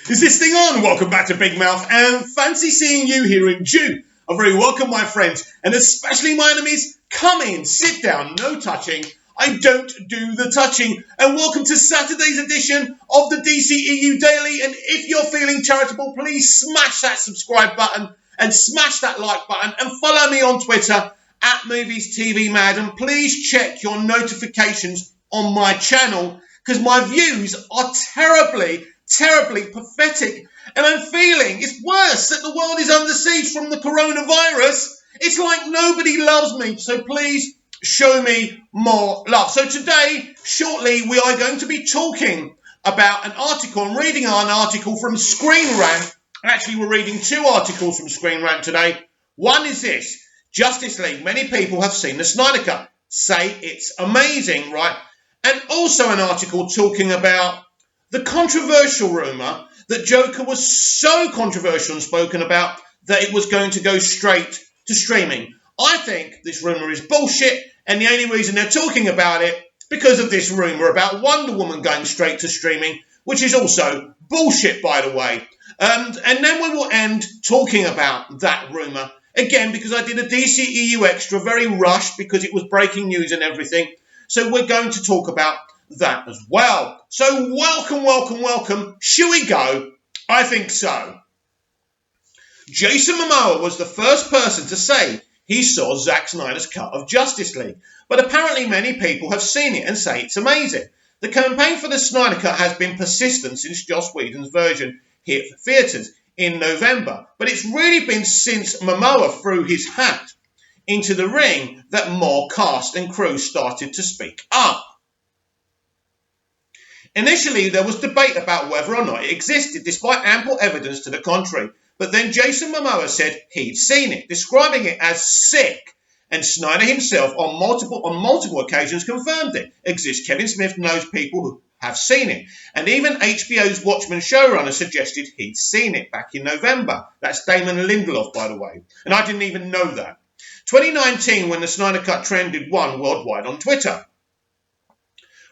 Is this thing on? Welcome back to Big Mouth, and fancy seeing you here in June. A very welcome, my friends, and especially my enemies. Come in, sit down, no touching. I don't do the touching. And welcome to Saturday's edition of the dceu Daily. And if you're feeling charitable, please smash that subscribe button and smash that like button and follow me on Twitter at Movies TV Mad. And please check your notifications on my channel because my views are terribly pathetic, and I'm feeling it's worse that the world is under siege from the coronavirus. It's like nobody loves me, so please show me more love. So today, shortly, we are going to be talking about an article. I'm reading an article from Screen Rant. Actually, we're reading two articles from Screen Rant today. One is this: Justice League. Many people have seen the Snyder Cut, say it's amazing, right? And also an article talking about the controversial rumour that Joker was so controversial and spoken about that it was going to go straight to streaming. I think this rumour is bullshit, and the only reason they're talking about it because of this rumour about Wonder Woman going straight to streaming, which is also bullshit, by the way. And then we will end talking about that rumour again because I did a dceu extra, very rushed because it was breaking news and everything. So we're going to talk about that as well. So welcome. Shall we go? I think so. Jason Momoa was the first person to say he saw Zack Snyder's cut of Justice League, but apparently many people have seen it and say it's amazing. The campaign for the Snyder Cut has been persistent since Joss Whedon's version hit theatres in November, but it's really been since Momoa threw his hat into the ring that more cast and crew started to speak up. Initially, there was debate about whether or not it existed, despite ample evidence to the contrary. But then Jason Momoa said he'd seen it, describing it as sick. And Snyder himself, on multiple occasions, confirmed it exists. Kevin Smith knows people who have seen it. And even HBO's Watchmen showrunner suggested he'd seen it back in November. That's Damon Lindelof, by the way. And I didn't even know that. 2019, when the Snyder Cut trended worldwide on Twitter.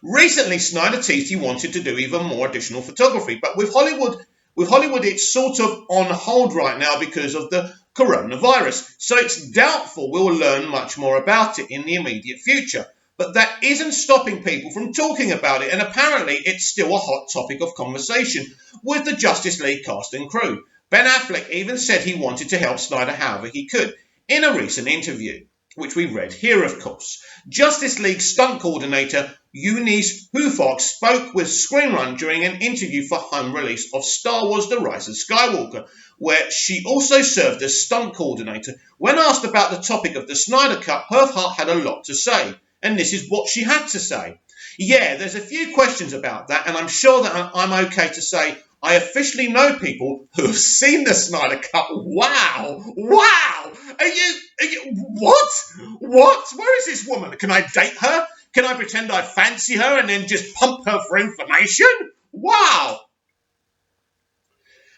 Recently, Snyder teased he wanted to do even more additional photography, but with Hollywood, it's sort of on hold right now because of the coronavirus. So it's doubtful we'll learn much more about it in the immediate future. But that isn't stopping people from talking about it, and apparently it's still a hot topic of conversation with the Justice League cast and crew. Ben Affleck even said he wanted to help Snyder however he could in a recent interview, which we read here, of course. Justice League stunt coordinator Eunice Hufox spoke with Screen Rant during an interview for home release of Star Wars The Rise of Skywalker, where she also served as stunt coordinator. When asked about the topic of the Snyder Cut, her heart had a lot to say, and this is what she had to say. Yeah, there's a few questions about that, and I'm sure that I'm okay to say I officially know people who have seen the Snyder Cut. Wow! Are you, what? Where is this woman? Can I date her? Can I pretend I fancy her and then just pump her for information? Wow!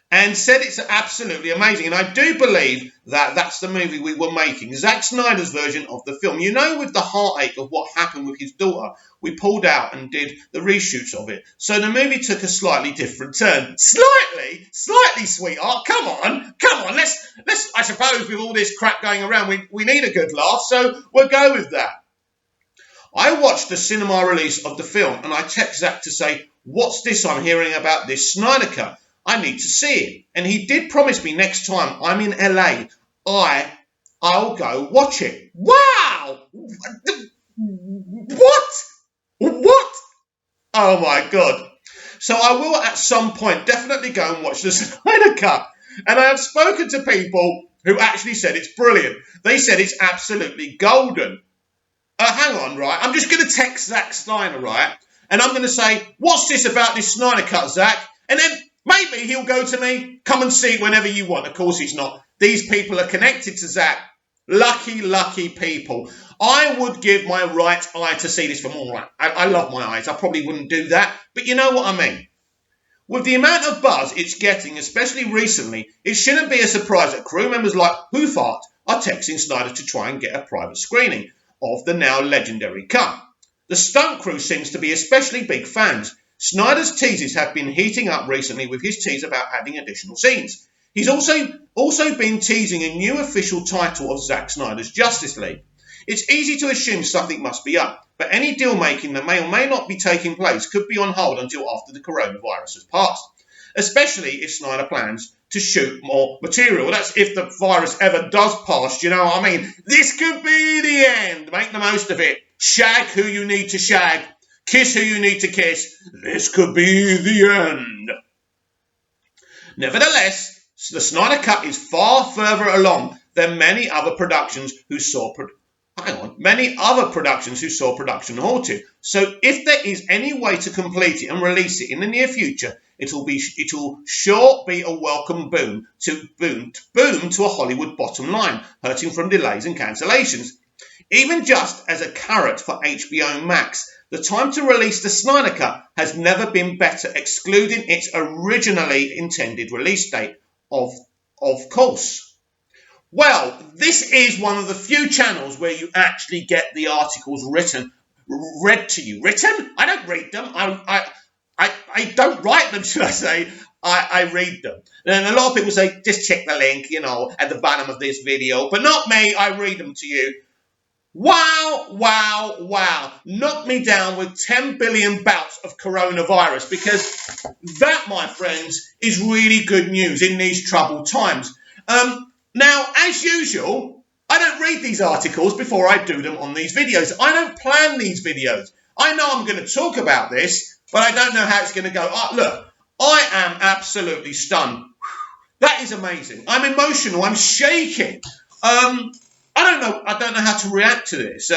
And said it's absolutely amazing. And I do believe that that's the movie we were making. Zack Snyder's version of the film. You know, with the heartache of what happened with his daughter, we pulled out and did the reshoots of it. So the movie took a slightly different turn. Slightly, sweetheart. Come on. Let's. I suppose with all this crap going around, we need a good laugh. So we'll go with that. I watched the cinema release of the film and I text Zack to say, what's this I'm hearing about this Snyder Cut? I need to see it. And he did promise me next time I'm in LA, I'll go watch it. Wow! What? Oh my God. So I will at some point definitely go and watch the Snyder Cut. And I have spoken to people who actually said it's brilliant. They said it's absolutely golden. Hang on, right? I'm just going to text Zack Snyder, right? And I'm going to say, what's this about this Snyder Cut, Zack? And then maybe he'll go to me, come and see it whenever you want. Of course he's not. These people are connected to Zack. Lucky people. I would give my right eye to see this film. All right. I love my eyes. I probably wouldn't do that. But you know what I mean. With the amount of buzz it's getting, especially recently, it shouldn't be a surprise that crew members like Hufart are texting Snyder to try and get a private screening of the now legendary cut. The stunt crew seems to be especially big fans, Snyder's teases have been heating up recently with his tease about adding additional scenes. He's also been teasing a new official title of Zack Snyder's Justice League. It's easy to assume something must be up, but any deal making that may or may not be taking place could be on hold until after the coronavirus has passed, especially if Snyder plans to shoot more material. That's if the virus ever does pass, you know what I mean? This could be the end. Make the most of it. Shag who you need to shag. Kiss who you need to kiss. This could be the end. Nevertheless, the Snyder Cut is far further along than many other productions who saw production halted. So if there is any way to complete it and release it in the near future, it'll sure be a welcome boom to a Hollywood bottom line, hurting from delays and cancellations. Even just as a carrot for HBO Max, the time to release the Snyder Cut has never been better, excluding its originally intended release date, of course. Well, this is one of the few channels where you actually get the articles read to you. Written? I don't read them. I don't write them, should I say. I read them. And a lot of people say, just check the link, at the bottom of this video. But not me. I read them to you. Wow, wow, wow. Knock me down with 10 billion bouts of coronavirus, because that, my friends, is really good news in these troubled times. Now, as usual, I don't read these articles before I do them on these videos. I don't plan these videos. I know I'm going to talk about this, but I don't know how it's going to go. Look, I am absolutely stunned. That is amazing. I'm emotional. I'm shaking. I don't know how to react to this.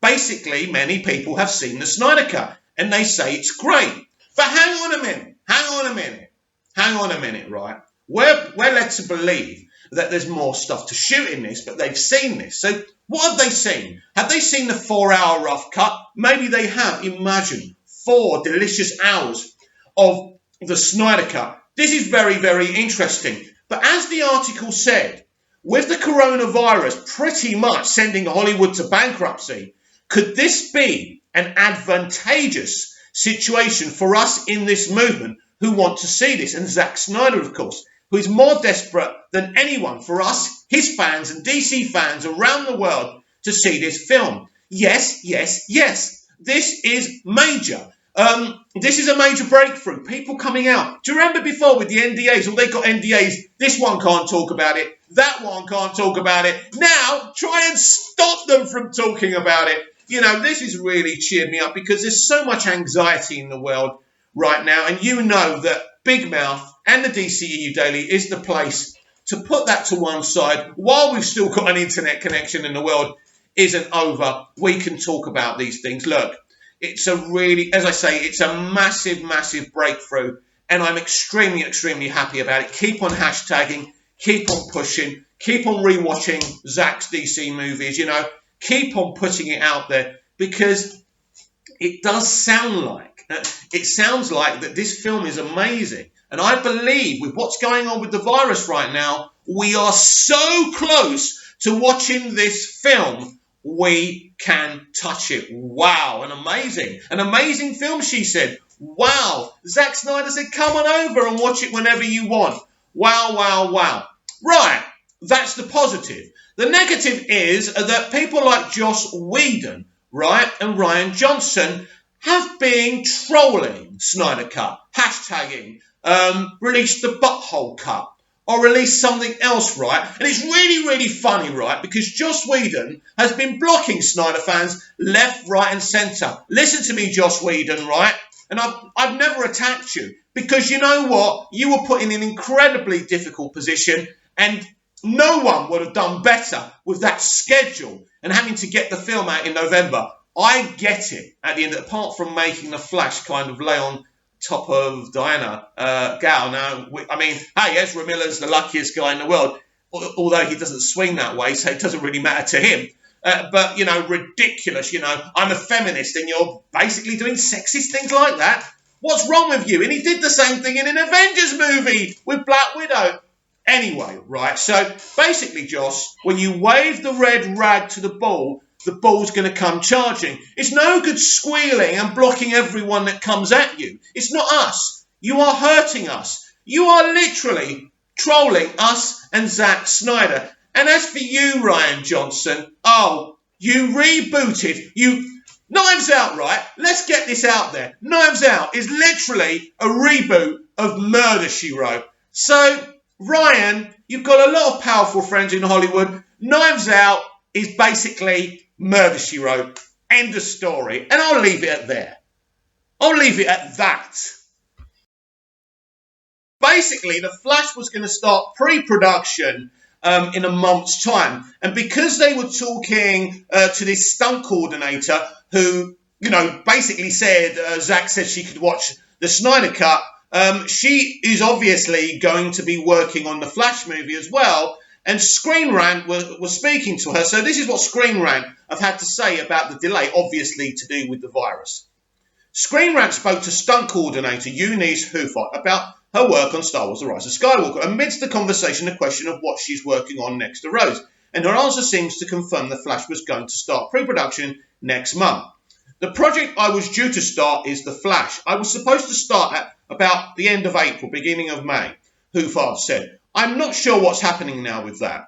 Basically, many people have seen the Snyder Cut and they say it's great. But hang on a minute, right? We're led to believe that there's more stuff to shoot in this, but they've seen this. So what have they seen? Have they seen the 4-hour rough cut? Maybe they have. Imagine 4 delicious hours of the Snyder Cut. This is very, very interesting. But as the article said, with the coronavirus pretty much sending Hollywood to bankruptcy, could this be an advantageous situation for us in this movement who want to see this? And Zack Snyder, of course, who is more desperate than anyone for us, his fans and DC fans around the world, to see this film. Yes, yes, yes. This is major. This is a major breakthrough. People coming out. Do you remember before with the NDAs? Well, they got NDAs. This one can't talk about it. That one can't talk about it. Now, try and stop them from talking about it. This has really cheered me up, because there's so much anxiety in the world right now. And you know that Big Mouth and the DCEU Daily is the place to put that to one side. While we've still got an internet connection and the world isn't over, we can talk about these things. Look, it's it's a massive, massive breakthrough. And I'm extremely, extremely happy about it. Keep on hashtagging, keep on pushing, keep on rewatching Zack's DC movies, keep on putting it out there, because it does sound like, that this film is amazing. And I believe with what's going on with the virus right now, we are so close to watching this film, we can touch it. Wow, an amazing film, she said. Wow, Zack Snyder said, come on over and watch it whenever you want. Wow, wow, wow. Right, that's the positive. The negative is that people like Joss Whedon, right, and Ryan Johnson have been trolling Snyder Cut, hashtagging, release the butthole cut, or release something else, right? And it's really, really funny, right? Because Joss Whedon has been blocking Snyder fans left, right, and centre. Listen to me, Joss Whedon, right? And I've never attacked you, because you know what? You were put in an incredibly difficult position, and no one would have done better with that schedule and having to get the film out in November. I get it. At the end, apart from making the Flash kind of lay on top of Diana Gal. Now, hey, Ezra Miller's the luckiest guy in the world, although he doesn't swing that way, so it doesn't really matter to him. But, ridiculous, I'm a feminist and you're basically doing sexist things like that. What's wrong with you? And he did the same thing in an Avengers movie with Black Widow. Anyway, right, so basically, Joss, when you wave the red rag to the bull, the ball's going to come charging. It's no good squealing and blocking everyone that comes at you. It's not us. You are hurting us. You are literally trolling us and Zack Snyder. And as for you, Rian Johnson, oh, you rebooted. Knives Out, right? Let's get this out there. Knives Out is literally a reboot of Murder, She Wrote. So, Ryan, you've got a lot of powerful friends in Hollywood. Knives Out is basically Murder, She Wrote. End of story. And I'll leave it at there. I'll leave it at that. Basically, The Flash was going to start pre-production in a month's time. And because they were talking to this stunt coordinator who, basically said, Zack said she could watch the Snyder Cut, she is obviously going to be working on the Flash movie as well. And Screen Rant was speaking to her. So this is what Screen Rant have had to say about the delay, obviously to do with the virus. Screen Rant spoke to stunt coordinator Eunice Hoofer about her work on Star Wars The Rise of Skywalker. Amidst the conversation, the question of what she's working on next arose, and her answer seems to confirm The Flash was going to start pre-production next month. The project I was due to start is The Flash. I was supposed to start at about the end of April, beginning of May, Hoofer said. I'm not sure what's happening now with that.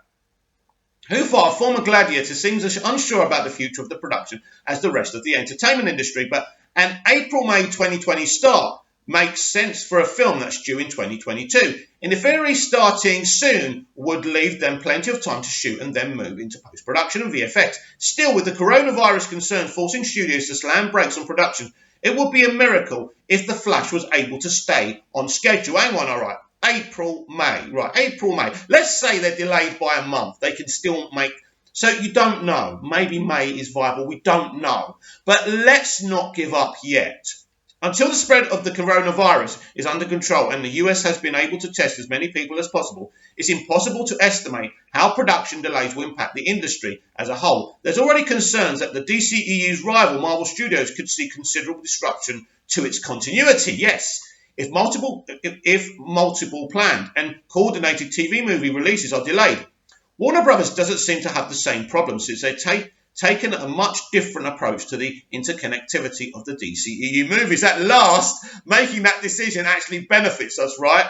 Hoofer, a former gladiator, seems unsure about the future of the production as the rest of the entertainment industry, but an April-May 2020 start makes sense for a film that's due in 2022. In theory, starting soon would leave them plenty of time to shoot and then move into post-production and VFX. Still, with the coronavirus concern forcing studios to slam brakes on production, it would be a miracle if The Flash was able to stay on schedule. Hang on, all right. April, May. Right, April, May. Let's say they're delayed by a month. They can still make... So you don't know. Maybe May is viable. We don't know. But let's not give up yet. Until the spread of the coronavirus is under control and the US has been able to test as many people as possible, it's impossible to estimate how production delays will impact the industry as a whole. There's already concerns that the DCEU's rival Marvel Studios could see considerable disruption to its continuity. Yes, if multiple planned and coordinated TV movie releases are delayed. Warner Brothers doesn't seem to have the same problem since they've taken a much different approach to the interconnectivity of the DCEU movies. At last, making that decision actually benefits us, right?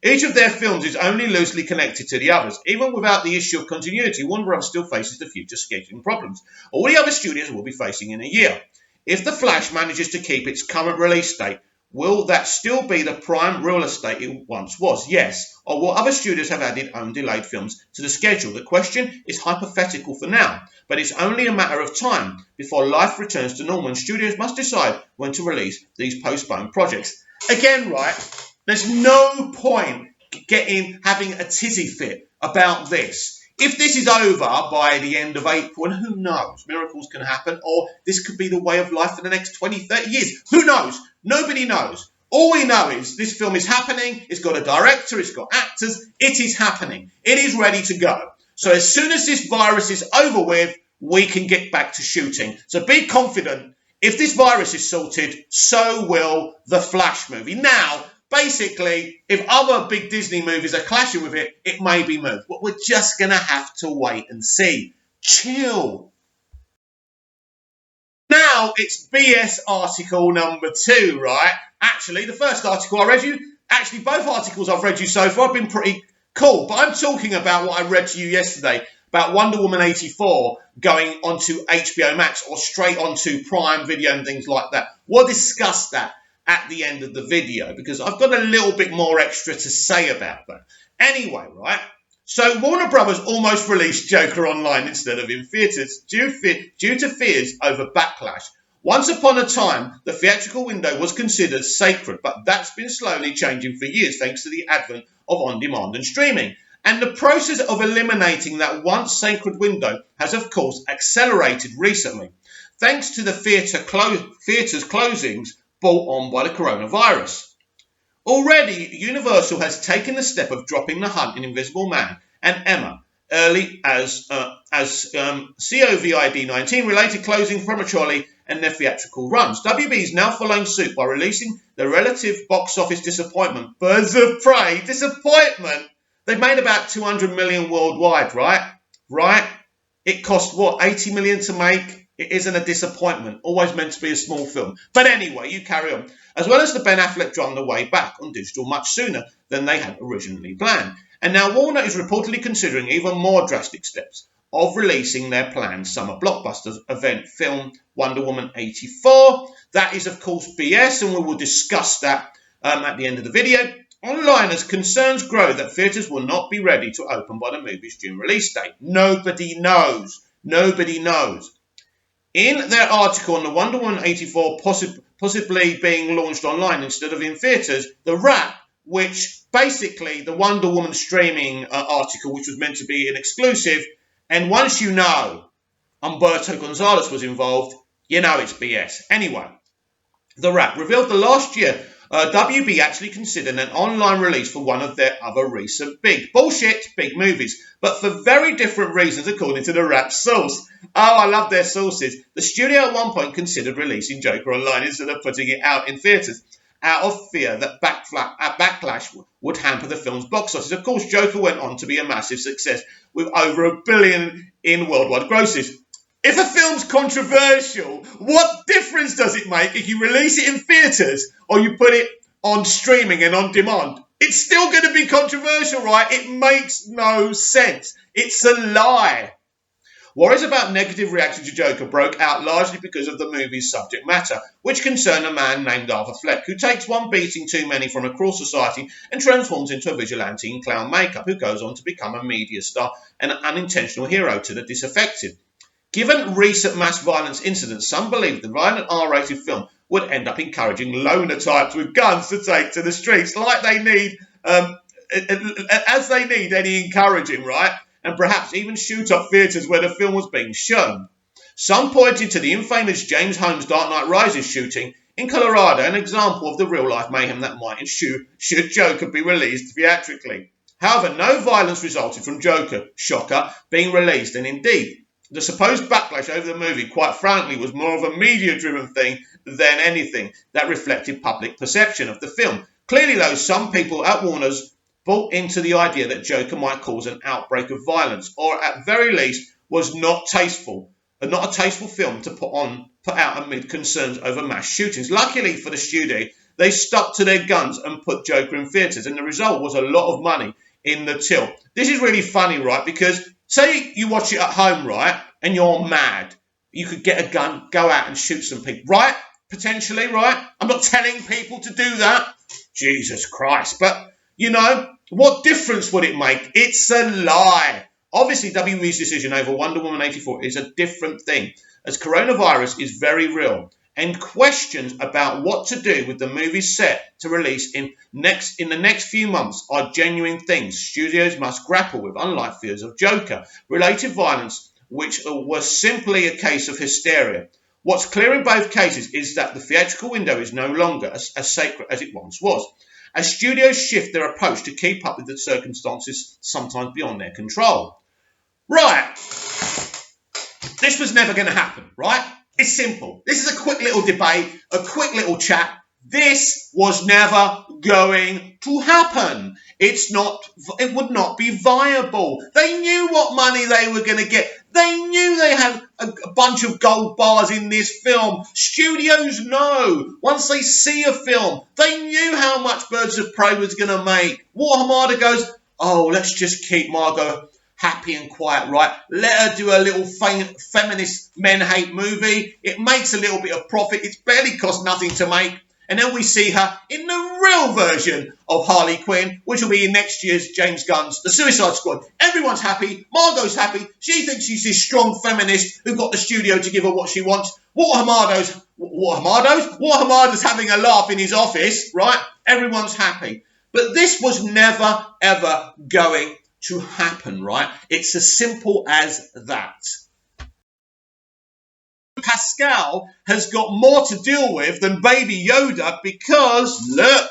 Each of their films is only loosely connected to the others. Even without the issue of continuity, Warner Brothers still faces the future scheduling problems all the other studios will be facing in a year. If The Flash manages to keep its current release date, will that still be the prime real estate it once was? Yes. Or will other studios have added own delayed films to the schedule? The question is hypothetical for now, but it's only a matter of time before life returns to normal and studios must decide when to release these postponed projects. Again, right, there's no point having a tizzy fit about this. If this is over by the end of April, and who knows, miracles can happen, or this could be the way of life for the next 20, 30 years. Who knows? Nobody knows. All we know is this film is happening, it's got a director, it's got actors, it is happening. It is ready to go. So as soon as this virus is over with, we can get back to shooting. So be confident, if this virus is sorted, so will the Flash movie. Now, basically, if other big Disney movies are clashing with it, it may be moved. But we're just going to have to wait and see. Chill. Now, it's BS article number 2, right? Actually, the first article I read you, actually both articles I've read you so far have been pretty cool. But I'm talking about what I read to you yesterday, about Wonder Woman 84 going onto HBO Max or straight onto Prime Video and things like that. We'll discuss that at the end of the video because I've got a little bit more extra to say about that. Anyway, right? So Warner Brothers almost released Joker online instead of in theatres due to fears over backlash. Once upon a time, the theatrical window was considered sacred, but that's been slowly changing for years thanks to the advent of on-demand and streaming. And the process of eliminating that once sacred window has, of course, accelerated recently, thanks to the theatres' closings brought on by the coronavirus. Already, Universal has taken the step of dropping The Hunt in Invisible Man and Emma early as COVID-19 related closing prematurely and their theatrical runs. WB is now following suit by releasing the relative box office disappointment. Birds of Prey, disappointment. They've made about 200 million worldwide, right? Right? It cost, what, 80 million to make? It isn't a disappointment. Always meant to be a small film. But anyway, you carry on. As well as the Ben Affleck drum the way back on digital much sooner than they had originally planned. And now Warner is reportedly considering even more drastic steps of releasing their planned summer blockbuster event film Wonder Woman 84. That is, of course, BS, and we will discuss that at the end of the video. Online, as concerns grow that theatres will not be ready to open by the movie's June release date. Nobody knows. Nobody knows. In their article on the Wonder Woman 84 possibly being launched online instead of in theatres, The Wrap, which basically the Wonder Woman streaming article, which was meant to be an exclusive, and once you know Humberto Gonzalez was involved, you know it's BS. Anyway, The Wrap revealed that last year WB actually considered an online release for one of their other recent big movies, but for very different reasons according to The Wrap source. Oh, I love their sources. The studio at one point considered releasing Joker online instead of putting it out in theatres, out of fear that backlash would hamper the film's box office. Of course, Joker went on to be a massive success with over $1 billion in worldwide grosses. If a film's controversial, what difference does it make if you release it in theatres or you put it on streaming and on demand? It's still going to be controversial, right? It makes no sense. It's a lie. Worries about negative reaction to Joker broke out largely because of the movie's subject matter, which concerned a man named Arthur Fleck, who takes one beating too many from a cruel society and transforms into a vigilante in clown makeup, who goes on to become a media star and an unintentional hero to the disaffected. Given recent mass violence incidents, some believe the violent R-rated film would end up encouraging loner types with guns to take to the streets, like they need, as they need any encouraging, right? And perhaps even shoot up theatres where the film was being shown. Some pointed to the infamous James Holmes Dark Knight Rises shooting in Colorado, an example of the real-life mayhem that might ensue should Joker be released theatrically. However, no violence resulted from Joker, shocker, being released, and indeed, the supposed backlash over the movie, quite frankly, was more of a media-driven thing than anything that reflected public perception of the film. Clearly, though, some people at Warner's bought into the idea that Joker might cause an outbreak of violence, or at very least was not a tasteful film to put out amid concerns over mass shootings. Luckily for the studio, they stuck to their guns and put Joker in theatres, and the result was a lot of money in the till. This is really funny, right? Because say you watch it at home, right, and you're mad. You could get a gun, go out and shoot some people, right? Potentially, right? I'm not telling people to do that. Jesus Christ. But, you know, what difference would it make? It's a lie. Obviously, WB's decision over Wonder Woman 84 is a different thing, as coronavirus is very real, and questions about what to do with the movie's set to release in the next few months are genuine things studios must grapple with, unlike fears of Joker-related violence, which was simply a case of hysteria. What's clear in both cases is that the theatrical window is no longer as sacred as it once was, as studios shift their approach to keep up with the circumstances sometimes beyond their control. Right. This was never going to happen, right? It's simple. This is a quick little debate, a quick little chat. This was never going to happen. It would not be viable. They knew what money they were going to get. They knew they had a bunch of gold bars in this film. Studios know. Once they see a film, they knew how much Birds of Prey was going to make. War Hamada goes, oh, let's just keep Margot happy and quiet, right? Let her do a little feminist men-hate movie. It makes a little bit of profit. It's barely cost nothing to make. And then we see her in the real version of Harley Quinn, which will be in next year's James Gunn's The Suicide Squad. Everyone's happy. Margot's happy. She thinks she's this strong feminist who got the studio to give her what she wants. Walter Hamada's having a laugh in his office, right? Everyone's happy. But this was never, ever going to happen, right? It's as simple as that. Pascal has got more to deal with than Baby Yoda because, look,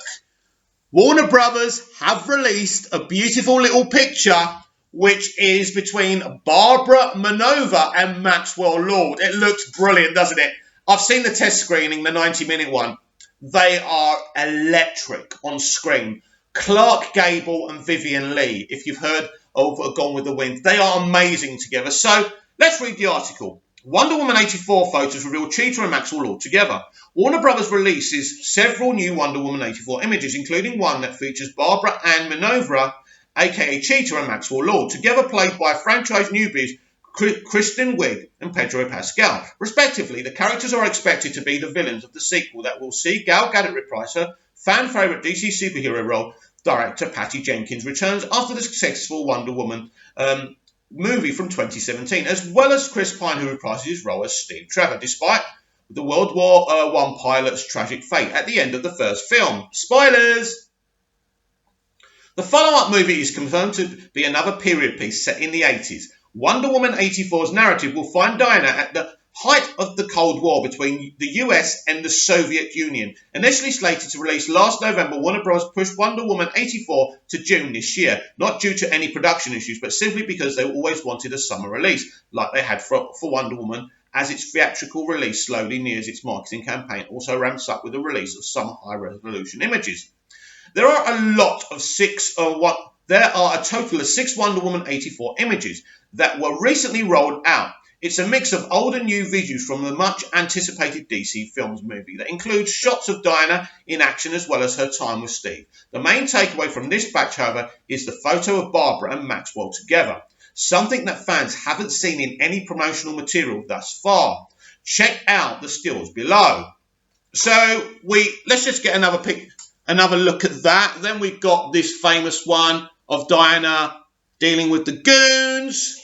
Warner Brothers have released a beautiful little picture which is between Barbara Manova and Maxwell Lord. It looks brilliant, doesn't it? I've seen the test screening, the 90-minute one. They are electric on screen. Clark Gable and Vivian Leigh, if you've heard of Gone with the Wind, they are amazing together. So Let's read the article. Wonder Woman 84 photos reveal Cheetah and Maxwell Lord together. Warner Brothers releases several new Wonder Woman 84 images, including one that features Barbara Ann Minerva, aka Cheetah, and Maxwell Lord, together played by franchise newbies Kristen Wiig and Pedro Pascal. Respectively, the characters are expected to be the villains of the sequel that will see Gal Gadot reprise her fan-favourite DC superhero role. Director Patty Jenkins returns after the successful Wonder Woman movie from 2017, as well as Chris Pine, who reprises his role as Steve Trevor, despite the World War I pilot's tragic fate at the end of the first film. Spoilers! The follow-up movie is confirmed to be another period piece set in the 80s. Wonder Woman 84's narrative will find Diana at the height of the Cold War between the US and the Soviet Union. Initially slated to release last November, Warner Bros. Pushed Wonder Woman 84 to June this year, not due to any production issues, but simply because they always wanted a summer release, like they had for Wonder Woman, as its theatrical release slowly nears its marketing campaign, also ramps up with the release of some high-resolution images. There are a total of 6 Wonder Woman 84 images that were recently rolled out. It's a mix of old and new visuals from the much-anticipated DC Films movie that includes shots of Diana in action as well as her time with Steve. The main takeaway from this batch, however, is the photo of Barbara and Maxwell together, something that fans haven't seen in any promotional material thus far. Check out the stills below. So let's just get another look at that. Then we've got this famous one of Diana dealing with the goons.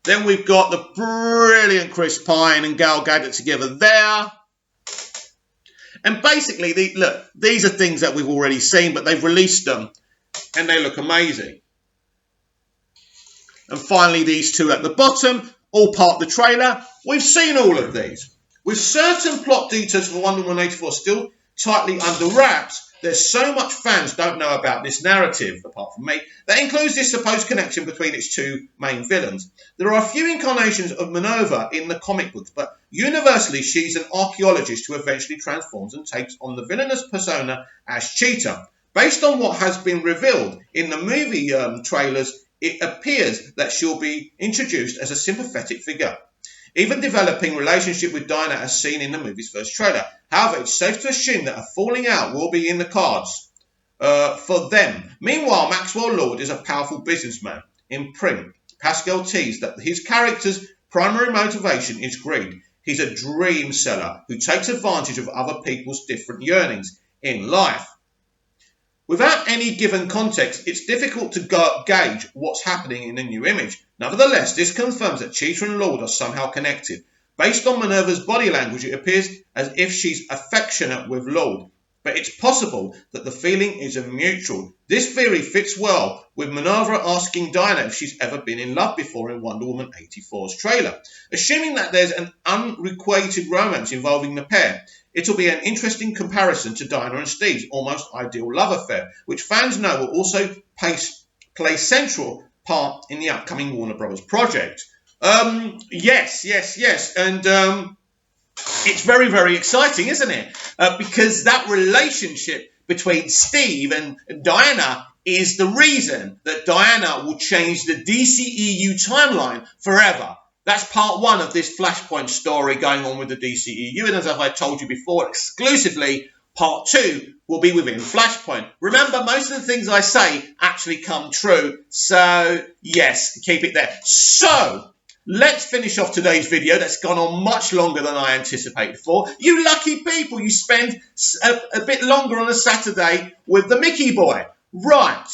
Then we've got the brilliant Chris Pine and Gal Gadot together there. And basically, these are things that we've already seen, but they've released them and they look amazing. And finally, these two at the bottom, all part of the trailer. We've seen all of these. With certain plot details for Wonder Woman 84 still tightly under wraps, there's so much fans don't know about this narrative, apart from me, that includes this supposed connection between its two main villains. There are a few incarnations of Minerva in the comic books, but universally she's an archaeologist who eventually transforms and takes on the villainous persona as Cheetah. Based on what has been revealed in the movie trailers, it appears that she'll be introduced as a sympathetic figure, even developing relationship with Diana as seen in the movie's first trailer. However, it's safe to assume that a falling out will be in the cards for them. Meanwhile, Maxwell Lord is a powerful businessman. In print, Pascal teased that his character's primary motivation is greed. He's a dream seller who takes advantage of other people's different yearnings in life. Without any given context, it's difficult to gauge what's happening in the new image. Nevertheless, this confirms that Cheetah and Lord are somehow connected. Based on Minerva's body language, it appears as if she's affectionate with Lord, but it's possible that the feeling isn't mutual. This theory fits well with Minerva asking Diana if she's ever been in love before in Wonder Woman 84's trailer. Assuming that there's an unrequited romance involving the pair, it'll be an interesting comparison to Diana and Steve's almost ideal love affair, which fans know will also play central part in the upcoming Warner Brothers project. Yes. And it's very, very exciting, isn't it? Because that relationship between Steve and Diana is the reason that Diana will change the DCEU timeline forever. That's part 1 of this Flashpoint story going on with the DCEU. And as I told you before, exclusively, part 2 will be within Flashpoint. Remember, most of the things I say actually come true. So, yes, keep it there. So, let's finish off today's video. That's gone on much longer than I anticipated for. You lucky people, you spend a bit longer on a Saturday with the Mickey boy. Right.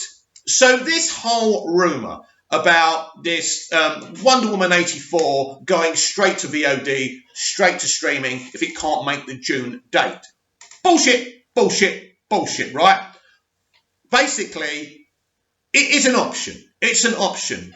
So this whole rumour about this Wonder Woman 84 going straight to VOD, straight to streaming, if it can't make the June date. Bullshit, right? Basically, it is an option. It's an option.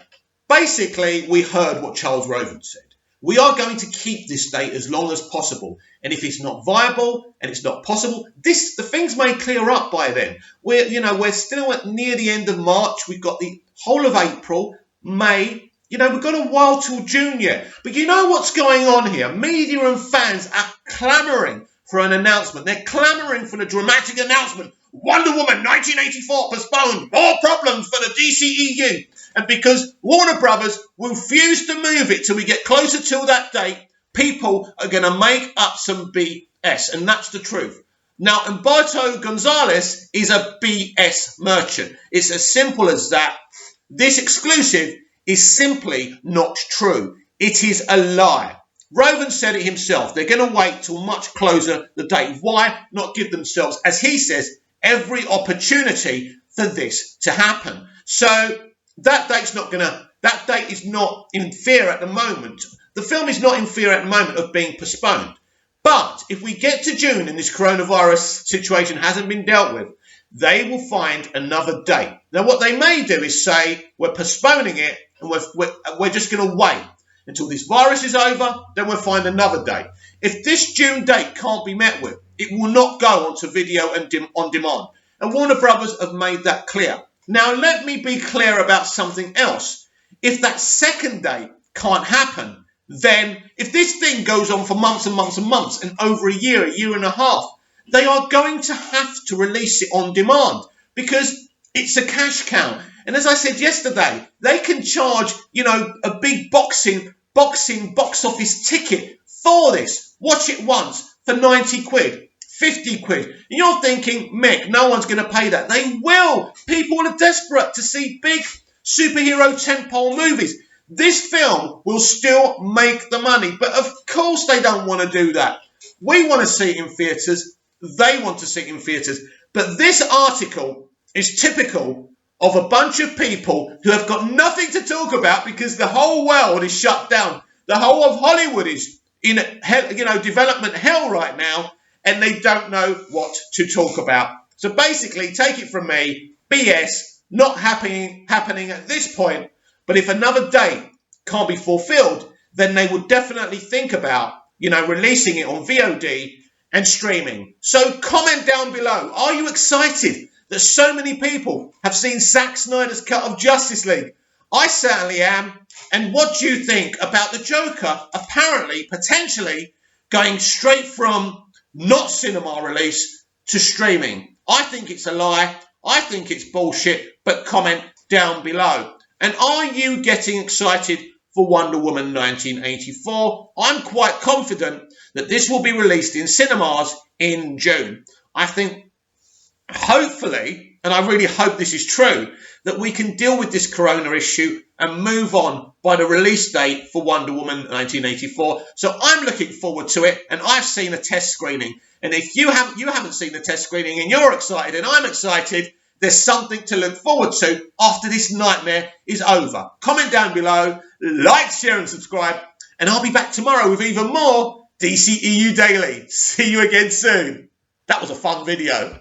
Basically, we heard what Charles Roven said. We are going to keep this date as long as possible. And if it's not viable and it's not possible, the things may clear up by then. We're still near the end of March. We've got the whole of April, May. We've got a while till June yet. But you know what's going on here? Media and fans are clamouring for an announcement. They're clamouring for the dramatic announcement Wonder Woman 1984 postponed, more problems for the DCEU. And because Warner Brothers refused to move it till we get closer to that date, people are going to make up some BS. And that's the truth. Now, Humberto Gonzalez is a BS merchant. It's as simple as that. This exclusive is simply not true. It is a lie. Roven said it himself. They're going to wait till much closer the date. Why not give themselves, as he says, every opportunity for this to happen? So that date is not in fear at the moment. The film is not in fear at the moment of being postponed. But if we get to June and this coronavirus situation hasn't been dealt with, they will find another date. Now, what they may do is say, we're postponing it and we're just going to wait until this virus is over, then we'll find another date. If this June date can't be met with, it will not go onto video and on demand. And Warner Brothers have made that clear. Now, let me be clear about something else. If that second date can't happen, then if this thing goes on for months and months and months and over a year and a half, they are going to have to release it on demand because it's a cash cow. And as I said yesterday, they can charge, a big boxing box office ticket for this. Watch it once for 90 quid, 50 quid. And you're thinking, Mick, no one's going to pay that. They will. People are desperate to see big superhero tentpole movies. This film will still make the money. But of course they don't want to do that. We want to see it in theatres. They want to see it in theatres. But this article is typical of a bunch of people who have got nothing to talk about because the whole world is shut down. The whole of Hollywood is in development hell right now, and they don't know what to talk about. So basically, take it from me, BS, not happening at this point. But if another date can't be fulfilled, then they would definitely think about, releasing it on VOD and streaming. So comment down below. Are you excited that so many people have seen Zack Snyder's cut of Justice League? I certainly am. And what do you think about the Joker potentially going straight from not cinema release to streaming? I think it's a lie. I think it's bullshit. But comment down below. And are you getting excited for Wonder Woman 1984? I'm quite confident that this will be released in cinemas in June. I think, hopefully, and I really hope this is true, that we can deal with this corona issue and move on by the release date for Wonder Woman 1984. So I'm looking forward to it, and I've seen a test screening. And if you haven't seen the test screening and you're excited and I'm excited, there's something to look forward to after this nightmare is over. Comment down below, like, share and subscribe, and I'll be back tomorrow with even more DCEU Daily. See you again soon. That was a fun video.